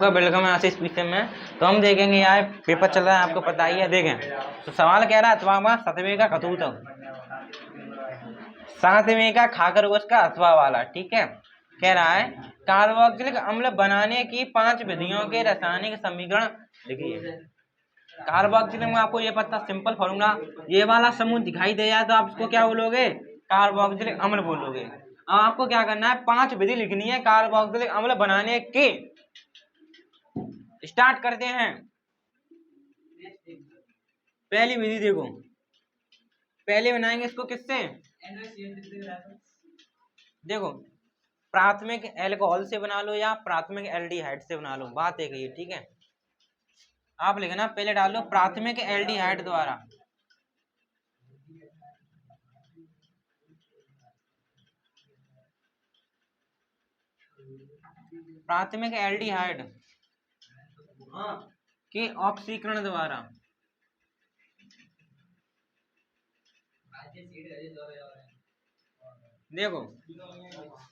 आपका वेलकम है आशीष पीछे में। तो हम देखेंगे यार पेपर चल रहा है, आपको पता ही है। देखें तो सवाल कह रहा है अथवा सतवें का कतूत सातवें का खाकरगोश का अथवा वाला। ठीक है, कह रहा है कार्बोक्सिलिक अम्ल बनाने की 5 विधियों के रासायनिक समीकरण लिखिए। कार्बोक्सिलिक में आपको ये पता सिंपल फॉर्मूला, ये वाला समूह दिखाई दे जाए तो आप इसको क्या बोलोगे? कार्बोक्सिलिक अम्ल बोलोगे। अब आपको क्या करना है, 5 विधि लिखनी है कार्बोक्सिलिक अम्ल बनाने की। स्टार्ट करते हैं। पहली विधि देखो, पहले बनाएंगे इसको किससे? देखो प्राथमिक एल्कोहल से बना लो या प्राथमिक एल्डिहाइड से बना लो, बात एक ही। ठीक है, आप लिखना पहले डालो प्राथमिक एल्डिहाइड द्वारा। प्राथमिक एल्डिहाइड के ऑक्सीकरण द्वारा। देखो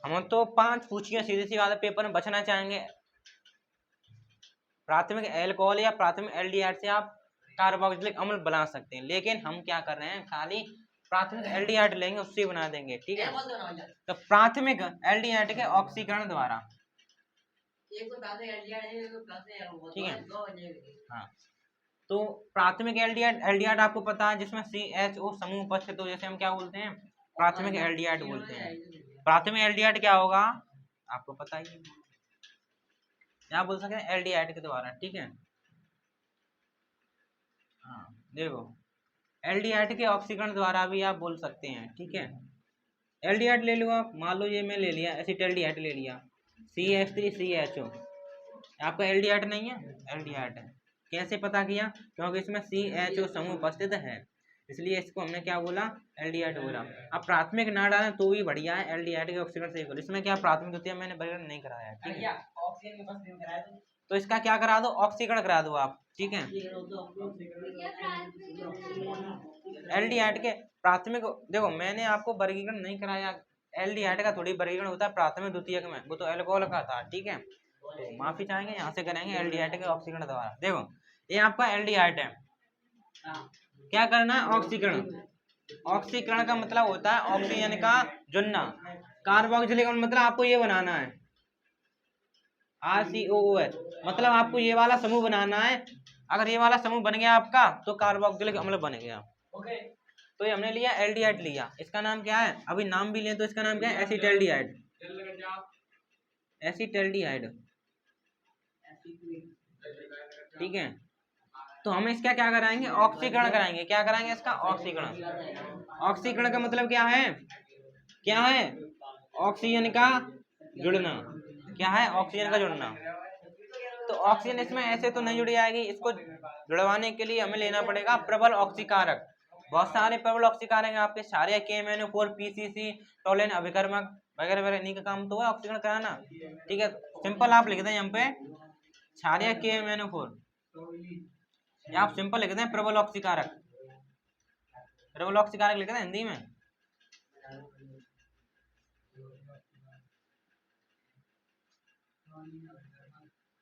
हम तो 5 पूछिए, सीधी सी बात है, पेपर में बचना चाहेंगे। प्राथमिक एल्कोहल या प्राथमिक एल्डिहाइड से आप कार्बोक्सिलिक अम्ल बना सकते हैं, लेकिन हम क्या कर रहे हैं, खाली प्राथमिक एल्डिहाइड लेंगे उससे बना देंगे। ठीक है, तो प्राथमिक एल्डिहाइड के ऑक्सीकरण द्वारा। ठीक है, हाँ, तो प्राथमिक एल्डिहाइड आपको पता है जिसमें CHO समूह उपस्थित हो, जैसे हम क्या बोलते हैं, प्राथमिक एल्डिहाइड बोलते हैं। प्राथमिक एल्डिहाइड क्या होगा आपको पता ही है, क्या बोल सकते हैं, एल्डिहाइड के द्वारा। ठीक है, हाँ देखो एल्डिहाइड के ऑक्सीकरण द्वारा भी आप बोल सकते हैं। ठीक है, एल्डिहाइड ले लो आप, मान लो ये मैं ले लिया एसिटाल्डिहाइड ले लिया, CH3CHO, आपका एल्डिहाइड नहीं है, एल्डिहाइड है। कैसे पता किया? क्योंकि इसमें CHO समूह उपस्थित है, इसलिए इसको हमने क्या बोला, एल्डिहाइड बोला। अब प्राथमिक ना डालें तो भी बढ़िया है, एल्डिहाइड के ऑक्सीकरण से। इसमें क्या प्राथमिक द्वितीय मैंने वर्गीकरण नहीं कराया है। ठीक है, तो इसका क्या करा दो, ऑक्सीकरण करा दो आप। ठीक है, एल्डिहाइड के प्राथमिक, देखो मैंने आपको वर्गीकरण नहीं कराया, एल्डिहाइड का थोड़ी वर्गीकरण होता है प्राथमिक द्वितीयक में, वो तो अल्कोहल का था। ठीक है, तो माफी चाहेंगे, यहाँ से करेंगे एल्डिहाइड के ऑक्सीकरण द्वारा। देखो ये आपका एल्डिहाइड है, क्या करना है, ऑक्सीकरण। ऑक्सीकरण का मतलब होता है ऑक्सीजन का जुड़ना। कार्बोक्सिलिक मतलब आपको ये बनाना है RCOOH, मतलब आपको ये वाला समूह बनाना है। अगर ये वाला समूह बन गया आपका तो कार्बोक्सिलिक अम्ल बन गया। तो ये हमने लिया एल्डिहाइड लिया, इसका नाम क्या है, अभी नाम भी लें तो इसका नाम क्या है, एसिटाल्डिहाइड। एसिटाल्डिहाइड। ठीक है, तो हम इसका क्या कराएंगे, ऑक्सीकरण कराएंगे। क्या कराएंगे इसका, ऑक्सीकरण। ऑक्सीकरण का मतलब क्या है, क्या है, ऑक्सीजन का जुड़ना। क्या है, ऑक्सीजन का जुड़ना। तो ऑक्सीजन इसमें ऐसे तो नहीं जुड़ी जाएगी, इसको जुड़वाने के लिए हमें लेना पड़ेगा प्रबल ऑक्सीकारक। बहुत सारे प्रबल ऑक्सीकारक हैं आपके, सारे KMnO4, PCC, टोलेन, अभिकर्मक वगैरह वगैरह, इन्हीं का काम तो है ऑक्सीकरण कराना। ठीक है, सिंपल आप लिख दें यहाँ पे क्षारीय KMnO4, या आप सिंपल लिख दें प्रबल ऑक्सीकारक। प्रबल ऑक्सीकारक लिख दें हिंदी में।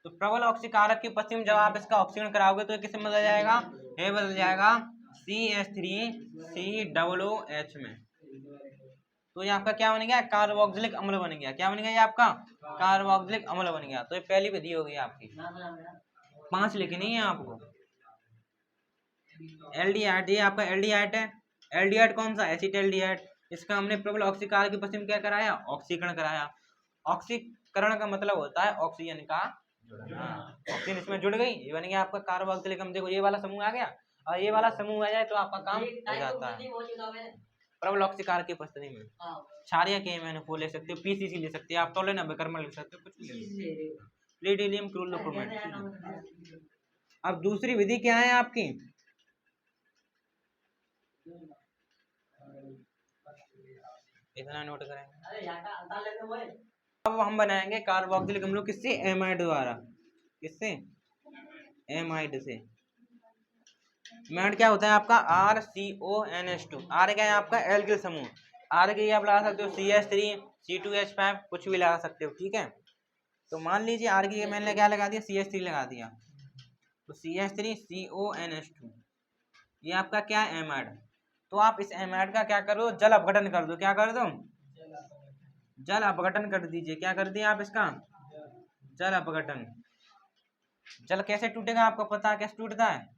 तो प्रबल ऑक्सीकारक की पश्चिम जब आप इसका ऑक्सीकरण कराओगे तो ये किसमें बदल जाएगा, ये बदल जाएगा CH3COOH में। तो ये आपका क्या बन गया, कार्बोक्सिलिक अम्ल बन गया। क्या बन गया, ये आपका कार्बोक्सिलिक अम्ल बन गया। तो ये पहली विधि हो गई आपकी। 5 लिखनी है आपको। एल्डिहाइड, ये आपका एल्डिहाइड है। एल्डिहाइड कौन सा, एसिटाल्डिहाइड। इसका हमने प्रबल ऑक्सीकारक की पश्चिम क्या कराया, ऑक्सीकरण कराया। ऑक्सीकरण का मतलब होता है ऑक्सीजन का जुड़ना। ऑक्सीजन इसमें जुड़ गई, ये बन गया आपका कार्बोक्सिलिक अम्ल। देखो ये वाला समूह आ गया, और ये वाला समूह आ जाए तो आपका काम हो जाता है। प्रबल ऑक्सीकारक की उपस्थिति में क्षारीय KMnO4 ले सकते हो, PCC ले सकते हो आप, टोलेन अभिकर्मक ले सकते हो, कुछ भी ले सकते हो, प्लेटिनियम क्लोरोक्रोमेट। अब दूसरी विधि क्या है आपकी, इतना नोट करेंगे। अब हम बनाएंगे कार्बोक्सिलिक अम्लों किससे, एमाइड द्वारा। किससे, एमाइड से। एमाइड क्या होता है आपका, RCONH2। आर क्या है आपका, एल्किल समूह। आर के आप लगा सकते हो CH3, C2H5, कुछ भी लगा सकते हो। ठीक है, तो मान लीजिए आर की मैंने क्या लगा दिया, CH3 लगा दिया, तो CH3 CONH2 ये आपका क्या है, एमाइड। तो आप इस एमाइड का क्या करो, जल अपघटन कर दो। क्या कर दो, जल अपघटन कर दीजिए। क्या कर दिया आप इसका, जल अपघटन। जल कैसे टूटेगा आपको पता है, कैसे टूटता है,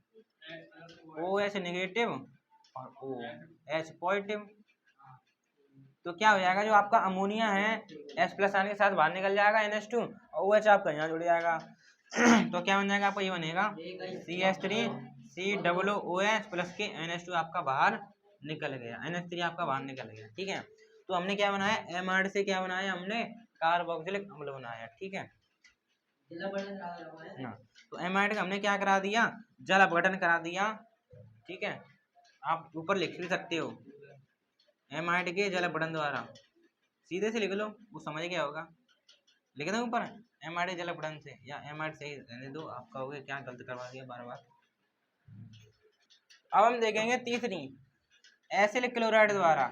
OH नेगेटिव और OH पॉजिटिव। तो क्या हो जाएगा, जो आपका अमोनिया है H प्लस आने के साथ बाहर निकल जाएगा NH2 और OH आपका यहाँ जुड़ जाएगा। तो क्या बन जाएगा आपको, ये बनेगा CH3 COOH प्लस के NH2 आपका बाहर निकल गया, NH3 आपका बाहर निकल गया। ठीक है, तो हमने क्या बनाया, एमाइड से क्या बनाया हमने, कार्बोक्सिलिक अम्ल बनाया। ठीक है ना, तो एमाइड का हमने क्या करा दिया, जल अपघटन करा दिया। ठीक है, आप ऊपर लिख भी सकते हो, एमाइड के जल अपघटन द्वारा, सीधे से लिख लो, वो समझ गया होगा। लिख दो ऊपर एमाइड जल अपघटन से, या एमाइड से ही रहने दो, आप कहोगे क्या गलत करवा दिया बार बार। अब हम देखेंगे तीसरी, एसिल क्लोराइड द्वारा।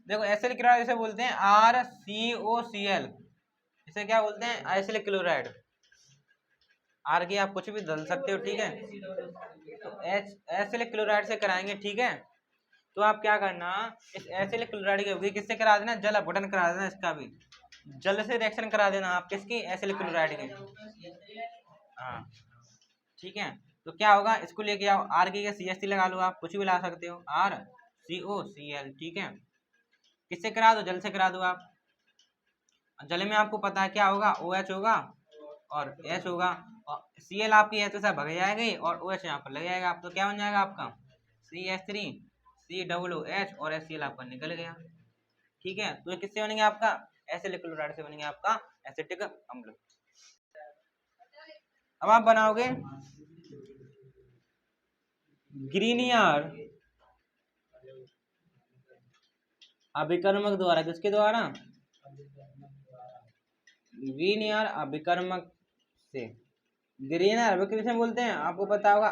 देखो एसिल क्लोराइड इसे बोलते हैं RCOCl, इसे क्या बोलते हैं, एसिल क्लोराइड। आर की आप कुछ भी डाल सकते हो। ठीक है, तो एसिल क्लोराइड से कराएंगे। ठीक है, तो आप क्या करना, इस एसिल क्लोराइड की किससे करा देना, जल अपघटन करा देना, इसका भी जल से रिएक्शन करा देना आप, किसकी, एसिल क्लोराइड की। हाँ ठीक है, तो क्या होगा, इसको लेके आओ, आर की CH3 लगा लो, आप कुछ भी ला सकते हो, RCOCl। ठीक है, किससे करा दो, जल से करा दो आप। जल में आपको पता है क्या होगा, OH होगा और H होगा, और Cl आपकी H से भग जाएगी और OH यहाँ पर लग जाएगा आप, तो क्या बन जाएगा आपका CH3 COOH और HCl आपका निकल गया। ठीक है, तो ये किससे बनेंगे आपका, एसिल क्लोराइड से बनेंगे आपका एसिटिक अम्ल। अब आप बनाओगे ग्रीनियर अभिकर्मक द्वारा, किसके द्वारा, ग्रीनियर अभिकर्मक से। ग्रीनियर अभिकर्मक से बोलते हैं, आपको पता होगा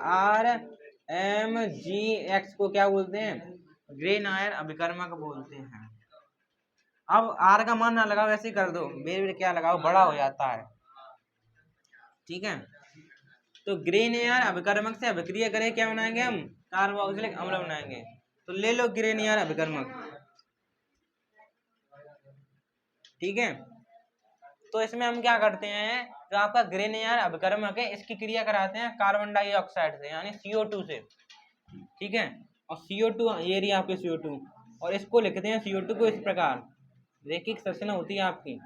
RMGX को क्या बोलते हैं, ग्रीनियर अभिकर्मक बोलते हैं। अब आर का मान ना लगाओ, ऐसे ही कर दो, बेर क्या लगाओ, बड़ा हो जाता है। ठीक है, तो ग्रीनियर अभिकर्मक से अभिक्रिया करें, क्या बनाएंगे हम, कार्बोक्सिलिक अम्ल बनाएंगे। तो ले लो ग्रीनियर अभिकर्मक। ठीक है, तो इसमें हम क्या करते हैं, जो आपका ग्रीनियर अभिकर्मक है, इसकी क्रिया कराते हैं कार्बन डाइऑक्साइड से, यानी CO2 से। ठीक है, और CO2 ये रही आपकी CO2, और इसको लिखते हैं CO2 को इस प्रकार, रैखिक संरचना होती है आपकी।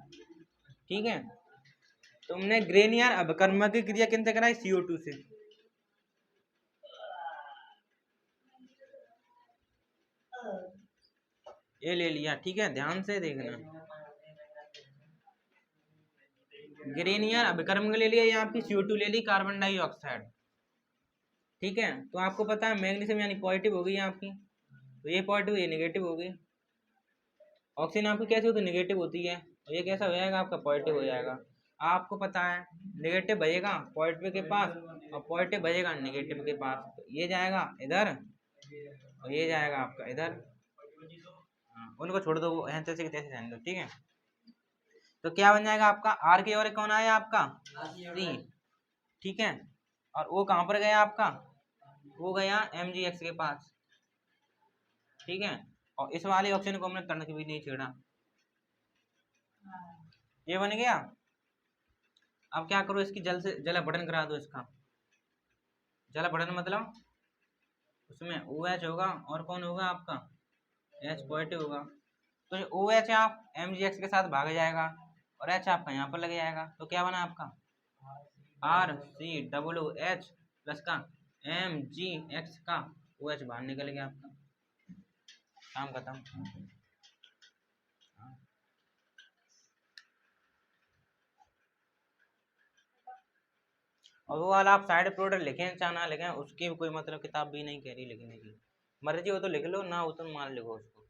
ठीक है, तुमने ग्रेनियर अभिकर्मक की क्रिया किनसे कराई, CO2 से। ये ले लिया। ठीक है, ध्यान से देखना, ग्रेनियर अभिकर्मक ले लिया, यहाँ आपकी CO2 ले ली, कार्बन डाइऑक्साइड। ठीक है, तो आपको पता है मैग्नीशियम यानी पॉजिटिव हो गई आपकी, तो ये पॉजिटिव, ये नेगेटिव हो गई। ऑक्सीजन आपकी कैसी होती है, नेगेटिव होती है, और ये कैसा हो जाएगा आपका, पॉजिटिव हो जाएगा। आपको पता है नेगेटिव भजेगा पॉजिटिव के पास, और पॉजिटिव भजेगा नेगेटिव के पास, तो ये जाएगा इधर और ये जाएगा आपका इधर। उनको छोड़ दो, वो ऐसे से तैसे रहने दो। ठीक है, तो क्या बन जाएगा आपका, आर की ओर कौन आया आपका, C। ठीक है, और वो कहाँ पर गया आपका, वो गया MgX के पास। ठीक है, और इस वाले ऑप्शन को हमने तनक भी नहीं छेड़ा, ये बन गया। अब क्या करो, इसकी जल से जल अपघटन करा दो, इसका जल अपघटन मतलब उसमें OH होगा और कौन होगा आपका, H पॉजिटिव होगा, तो ये OH आप MgX के साथ भाग जाएगा और H आपका यहाँ पर लग जाएगा, तो क्या बना आपका RCOOH प्लस का MgX का OH बाहर निकल गया आपका, काम खत्म। और वो वाला आप साइड प्रोडक्ट लिखें चाहे ना लिखें, उसकी भी कोई मतलब किताब भी नहीं कह रही लिखने की, मर्जी हो तो लिख लो, ना हो तो मान लिखो उसको।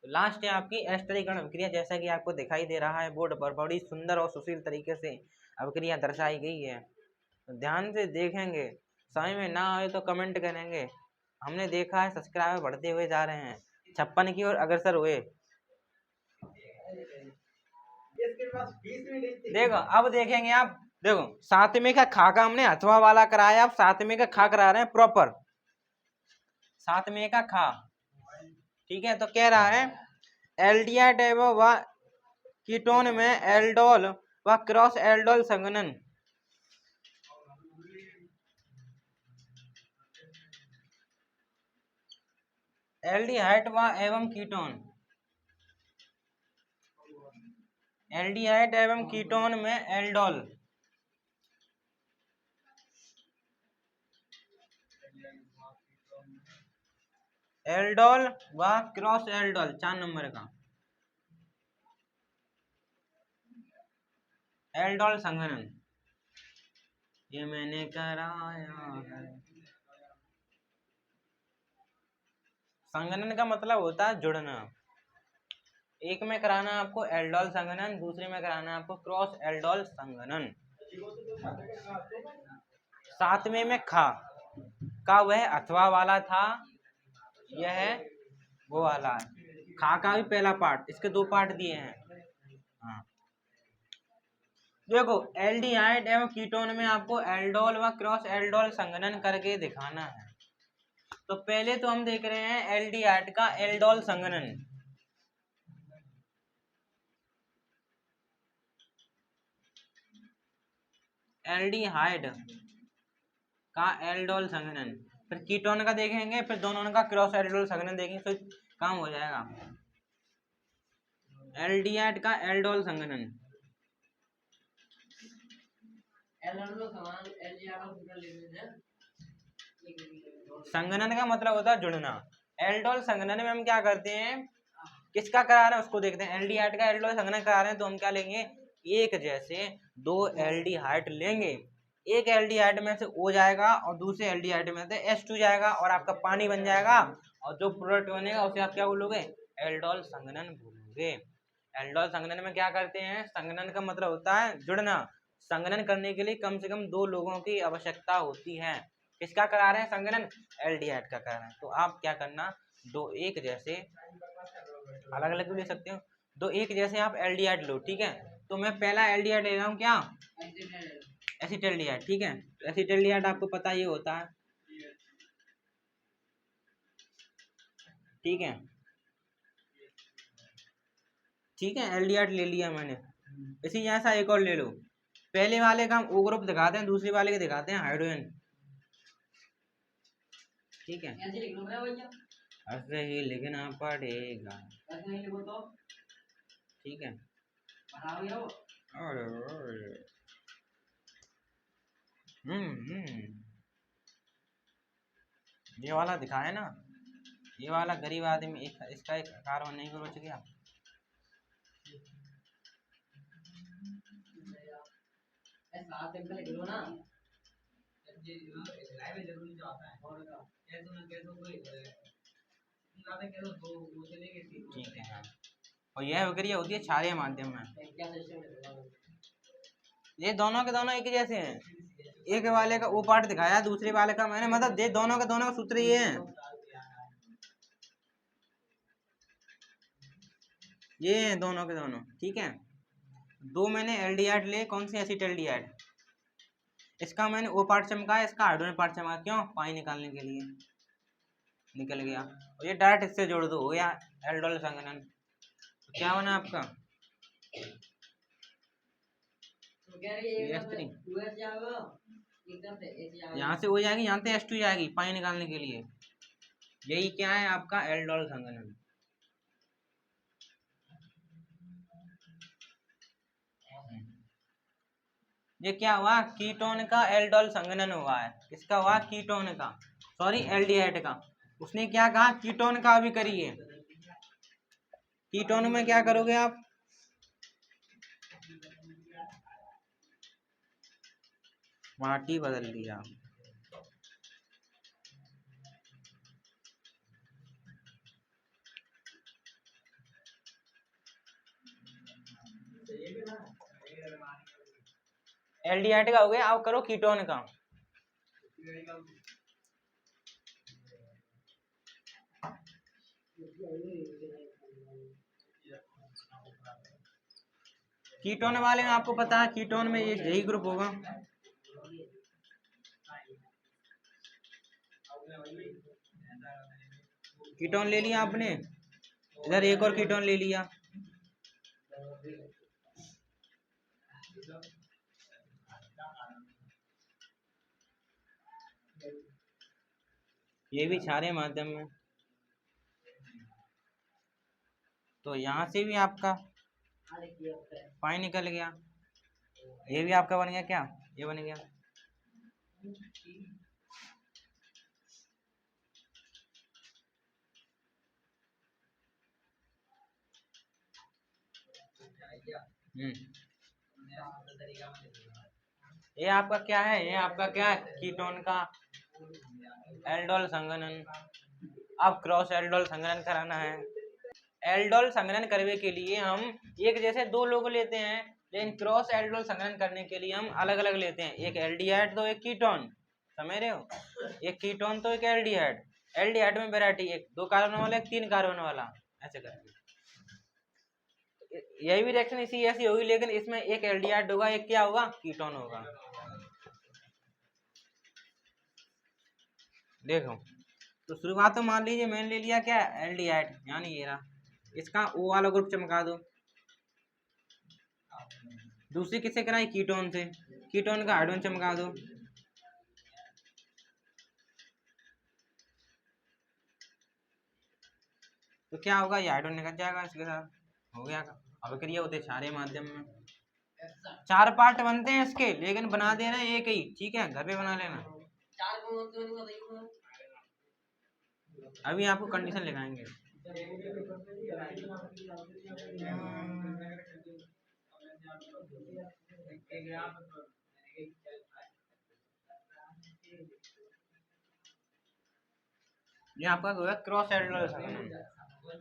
तो लास्ट है आपकी एस्टरीकरण अभिक्रिया, जैसा कि आपको दिखाई दे रहा है बोर्ड पर, बड़ी सुंदर और सुशील तरीके से अभिक्रिया दर्शाई गई है। तो ध्यान से देखेंगे, समझ में ना आए तो कमेंट करेंगे, हमने देखा है सब्सक्राइबर बढ़ते हुए जा रहे हैं, 56 की ओर अग्रसर हुए। देखो अब देखेंगे आप, देखो सातवें का खा का हमने अथवा वाला कराया, अब सातवें का खा करा रहे हैं प्रॉपर, सातवें का खा। ठीक है, तो कह रहा है एल्डिहाइड व कीटोन में एल्डोल व क्रॉस एल्डोल संघनन। एल्डिहाइड व एवं कीटोन, एल्डिहाइड एवं कीटोन में एल्डोल, एल्डोल व क्रॉस एल्डोल, 4 नंबर का एल्डोल संघनन, ये मैंने कराया है। संघनन का मतलब होता है जुड़ना। एक में कराना आपको एल्डोल संघनन, दूसरे में कराना आपको क्रॉस एल्डोल संघनन। सातवें में खा का वह अथवा वाला था, यह वो वाला है। खा का भी पहला पार्ट, इसके 2 पार्ट दिए हैं। हाँ देखो एल्डिहाइड एवं कीटोन में आपको एल्डोल व क्रॉस एल्डोल संघनन करके दिखाना है। तो पहले तो हम देख रहे हैं एल्डिहाइड का एल्डोल संघनन। एल्डिहाइड का एल्डोल संघनन, फिर कीटोन का देखेंगे, फिर दोनों का क्रॉस एल्डोल संघनन देखेंगे, फिर काम हो जाएगा। एल्डिहाइड का एल्डोल संघनन, संघनन का मतलब होता है जुड़ना। एल्डोल संघनन में हम क्या करते हैं, किसका करा रहे हैं उसको देखते हैं। एल्डिहाइड का एल्डोल संघनन करा रहे हैं तो हम क्या लेंगे, एक जैसे 2 एल्डिहाइड लेंगे, एक एल्डिहाइड में से O जाएगा और दूसरे एल्डिहाइड में से H2 जाएगा और आपका पानी बन जाएगा, और जो प्रोडक्ट बनेगा उसे आप क्या बोलोगे, एल्डोल संघनन बोलोगे। एल्डोल संघनन में क्या करते हैं, संघनन का मतलब होता है जुड़ना। संघनन करने के लिए कम से कम 2 लोगों की आवश्यकता होती है। किसका करा रहे हैं संघनन, एल्डिहाइड का करा रहे हैं। तो आप क्या करना, 2 एक जैसे, अलग अलग भी ले सकते हो, 2 एक जैसे आप एल्डिहाइड लो। ठीक है, तो मैं पहला एल्डिहाइड ले रहा हूँ, क्या, एसिटाल्डिहाइड। ठीक है, तो एसिटाल्डिहाइड आपको पता ही होता है। ठीक है, ठीक है, एल्डिहाइड ले लिया मैंने। इसी जैसा एक और ले लो, पहले वाले का हम O ग्रुप दिखाते हैं, दूसरे वाले के दिखाते हैं हाइड्रोजन। ठीक है, ऐसे ही लिखना पड़ेगा। ठीक है, ये वाला दिखाए ना, ये वाला गरीब आदमी इसका एक कार्बन नहीं बच गया। ठीक है, और यह प्रक्रिया होती है क्षारीय माध्यम में। ये दोनों के दोनों एक जैसे हैं, एक वाले का O पार्ट दिखाया, दूसरे वाले का मैंने मतलब ये दोनों के दोनों का सूत्र ये है, ये हैं दोनों के दोनों। ठीक है, 2 मैंने एल्डिहाइड लिए, कौन से, एसिटाल्डिहाइड। इसका मैंने O पार्ट चमकाया, इसका हाइड्रोजन पार्ट चमका, क्यों, पानी निकालने के लिए, निकल गया। और ये डायरेक्ट इससे जोड़ दो, हो गया एल्डोल संघनन। तो क्या बना आपका, यहाँ से हो जाएगी, यहाँ से H2 जाएगी पानी निकालने के लिए। यही क्या है आपका एल्डोल संघनन। ये क्या हुआ, कीटोन का एल्डोल संघनन हुआ है। किसका हुआ, कीटोन का, सॉरी एल्डिहाइड का। उसने क्या कहा, कीटोन का भी करिए। कीटोन में क्या करोगे आप, माटी बदल दिया। एल्डिहाइड का हो गया, आप करो कीटोन का। कीटोन वाले में आपको पता है कीटोन में ये यही ग्रुप होगा। कीटोन ले लिया आपने, इधर एक और कीटोन ले लिया। ये भी क्षारीय माध्यम में, तो यहाँ से भी आपका पानी निकल गया। ये भी आपका बन गया क्या, ये बन गया। ये आपका क्या है, ये आपका क्या है, कीटोन का एल्डोल संघनन। अब क्रॉस एल्डोल संघनन कराना है। एल्डोल संघनन करने के लिए हम एक जैसे दो लोग लेते हैं, लेकिन क्रॉस एल्डोल संघनन करने के लिए हम अलग अलग लेते हैं। एक एल्डिहाइड तो एक कीटोन, समझ रहे हो, एक कीटोन तो एक एल्डिहाइड। एल्डिहाइड में वैरायटी, एक 2 कार्बन वाला, एक 3 कार्बन वाला, ऐसे करके। यही भी रिएक्शन इसी ऐसी होगी, लेकिन इसमें एक एल्डिहाइड होगा, एक क्या होगा, कीटोन होगा। देखो, तो शुरुआत तो मान लीजिए मैंने ले लिया क्या, एल्डिहाइड, यानी ये रहा, इसका O वाला ग्रुप चमका दो। दूसरी किससे कराई, कीटोन से, कीटोन का हाइड्रोजन चमका दो। तो क्या होगा, ये हाइड्रोजन निकल जाएगा इसके साथ, हो गया। अभिक्रिया होते क्षारीय माध्यम में। 4 पार्ट बनते हैं इसके, लेकिन बना देना एक ही, ठीक है, घर पे बना लेना। अभी आपको कंडीशन लिखाएंगे। ये आपका होगा क्रॉस एल्डोल संघनन।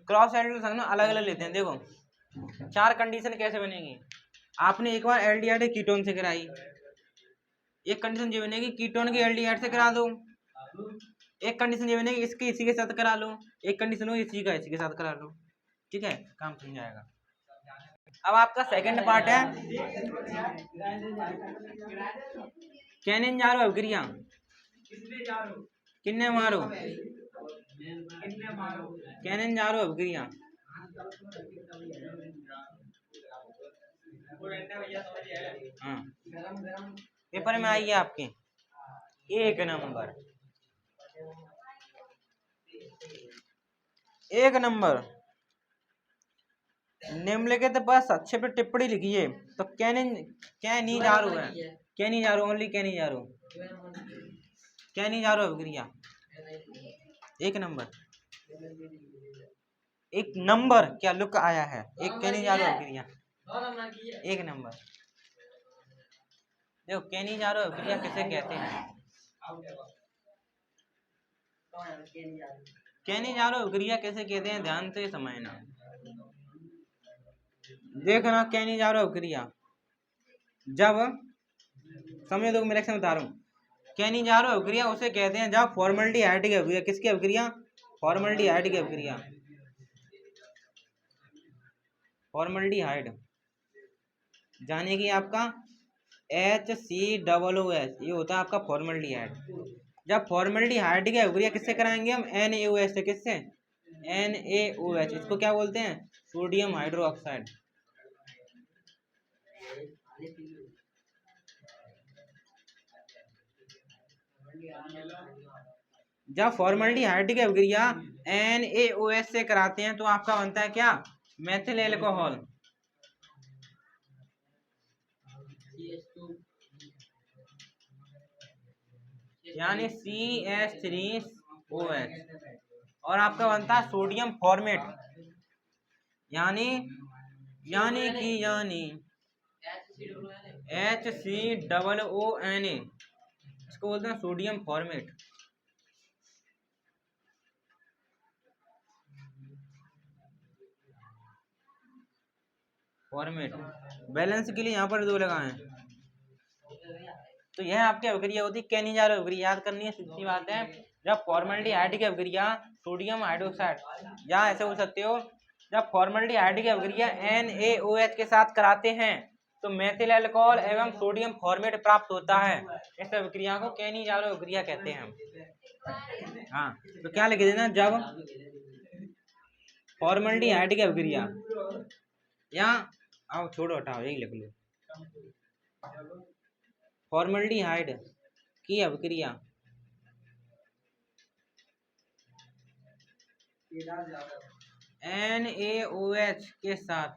क्रॉस एल्डोल संघनन अलग अलग लेते हैं। देखो 4 कंडीशन कैसे बनेगी। आपने एक बार एल्डिहाइड कीटोन से कराई, एक कंडीशन ये बनेगी कीटोन की एल्डिहाइड से करा दो, एक कंडीशन ये बनेगी इसके इसी के साथ करा लो, एक कंडीशन हो इसी का इसी के साथ करा लो, ठीक है, काम समझ जाएगा। अब आपका सेकंड पार्ट है कैनिन जारो अभिक्रिया। किन्ने मारो, कैनिन जारो अभिक्रिया। हाँ, पेपर में आई है आपके 1 नंबर, 1 नंबर। निम्नलिखित पर संक्षिप्त टिप्पणी लिखिए। तो कैनिजारो है, कैनिजारो, ओनली कैनिजारो, कैनिजारो अभिक्रिया 1 नंबर। 1 नंबर क्या लुक आया है, एक कैनिजारो अभिक्रिया 1 नंबर। देखो कैनिजारो अभिक्रिया किसे कहते हैं, कैनिजारो अभिक्रिया कैसे कहते हैं, ध्यान से समझना। देखना कैनिजारो अभिक्रिया जब समझ दो, मैं रिएक्शन बता रहा हूँ। कैनिजारो अभिक्रिया उसे कहते हैं जब फॉर्मल्डिहाइड की अभिक्रिया, किसकी अभिक्रिया, फॉर्मल्डिहाइड की अभिक्रिया, फॉर्मल्डिहाइड जाने की आपका HCOOH, ये होता है आपका फॉर्मल्डिहाइड। जब फॉर्मल्डिहाइड की अभिक्रिया किससे कराएंगे हम, NaOH से, किससे, NaOH, इसको क्या बोलते हैं, सोडियम हाइड्रोक्साइड। जब फॉर्मल्डिहाइड की अभिक्रिया NaOH से कराते हैं तो आपका बनता है क्या, मेथिल एल्कोहल, यानी CH3OH, और आपका बनता है सोडियम फॉर्मेट, यानी HCOONA, इसको बोलते हैं सोडियम फॉर्मेट। बैलेंस के लिए यहाँ पर 2 लगाए। तो यह आपकी अभिक्रिया होती है कैनिजारो अभिक्रिया, याद करनी है, सीधी बात है। जब फॉर्मल्डिहाइड की अभिक्रिया सोडियम हाइड्रोक्साइड, या ऐसे बोल सकते हो जब फॉर्मल्डिहाइड की अभिक्रिया NaOH के साथ कराते हैं तो मेथिल अल्कोहल एवं सोडियम फॉर्मेट प्राप्त होता है। इस अभिक्रिया को कैनिजारो अभिक्रिया कहते हैं। हाँ, तो क्या लिख देना, जब फॉर्मल्डिहाइड की अभिक्रिया, या आओ छोड़ो हटाओ यही लिख लो, फॉर्मल्डिहाइड की अभिक्रिया NaOH के साथ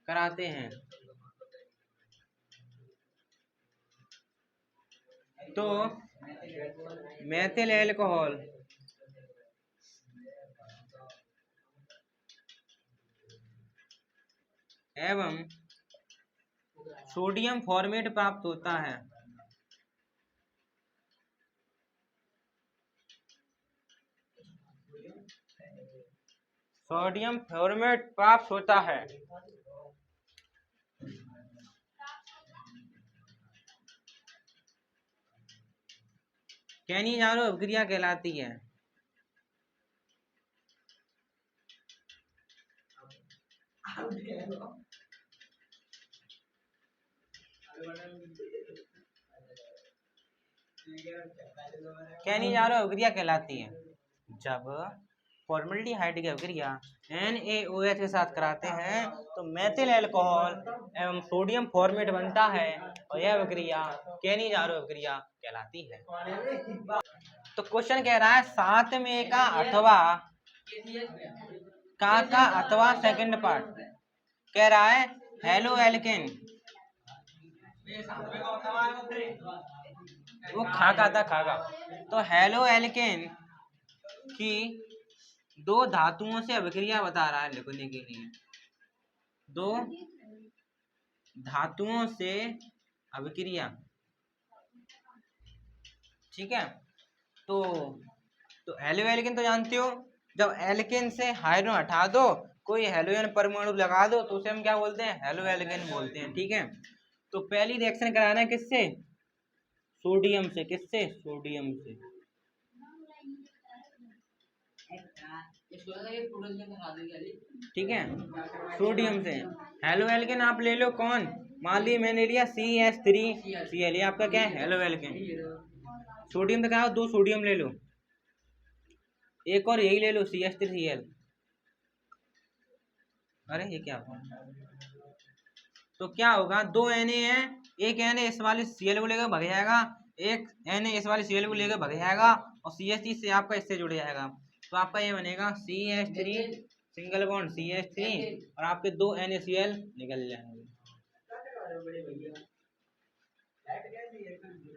कराते हैं तो मेथिल अल्कोहल एवं सोडियम फॉर्मेट प्राप्त होता है। सोडियम फॉर्मेट प्राप्त होता है। कैनिजारो अभिक्रिया कहलाती है। कैनिजारो अभिक्रिया कहलाती है जब फॉर्मल्डिहाइड की अभिक्रिया NaOH के साथ कराते हैं तो मेथिल अल्कोहल एवं सोडियम फॉर्मेट बनता है और यह अभिक्रिया कैनिजारो अभिक्रिया कहलाती है। तो क्वेश्चन कह रहा है 7 में का अथवा सेकंड पार्ट कह रहा है हेलो एल्केन, वो खाका था खाका, तो हेलो एल्केन की दो धातुओं से अभिक्रिया बता रहा है लिखने के लिए, दो धातुओं से अभिक्रिया, ठीक है। तो हेलो एल्केन तो जानते हो, जब एल्केन से हाइड्रोजन हटा दो कोई हेलोजन परमाणु लगा दो तो उसे हम क्या बोलते हैं, हेलो एल्केन बोलते हैं, ठीक है। तो पहली रिएक्शन कराना है किससे, सोडियम से, किससे, सोडियम से, ठीक है, सोडियम से। हेलो एल्केन आप ले लो कौन, मान लीजिए मैंने लिया CH3Cl, ये आपका क्या है, हेलो एल्केन। सोडियम तो क्या हो, दो सोडियम ले लो, एक और यही ले लो CH3Cl। अरे ये क्या हुआ, तो क्या होगा, दो Na है, एक Na इस वाली Cl को लेकर भग जाएगा, एक Na इस वाली Cl को लेकर भग जाएगा और CH3 से आपका इससे जुड़ जाएगा, तो आपका ये बनेगा CH3 सिंगल बॉन्ड CH3 और आपके दो NaCl निकल जाएंगे।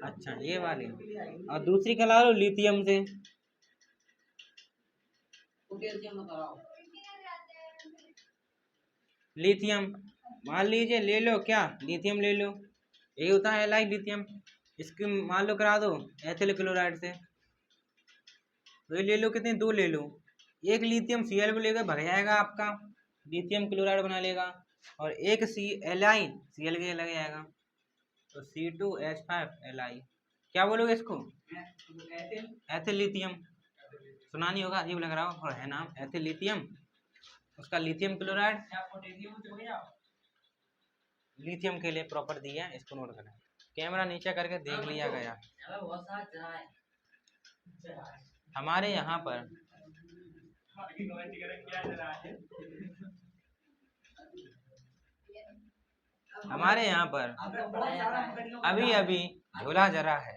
अच्छा ये वाली, और दूसरी कला लो लिथियम से, लिथियम मान लीजिए ले लो, क्या लिथियम ले लो, यही होता है Li लिथियम, इसकी मान लो करा दो एथिल क्लोराइड से, तो ये ले लो, कितने, दो ले लो, एक लिथियम Cl को लेकर भग जाएगा आपका, लिथियम क्लोराइड बना लेगा, और एक Li Cl के लग जाएगा, तो C2H5Li, क्या बोलोगे इसको, एथिल लिथियम, सुना नहीं होगा, अजीब लग रहा हो, और है नाम एथिल लिथियम, उसका लिथियम क्लोराइड लिथियम के लिए प्रॉपर दिया है, इसको नोट करना, कैमरा नीचे करके देख लिया गया। हमारे यहाँ पर अभी अभी झोला जरा है।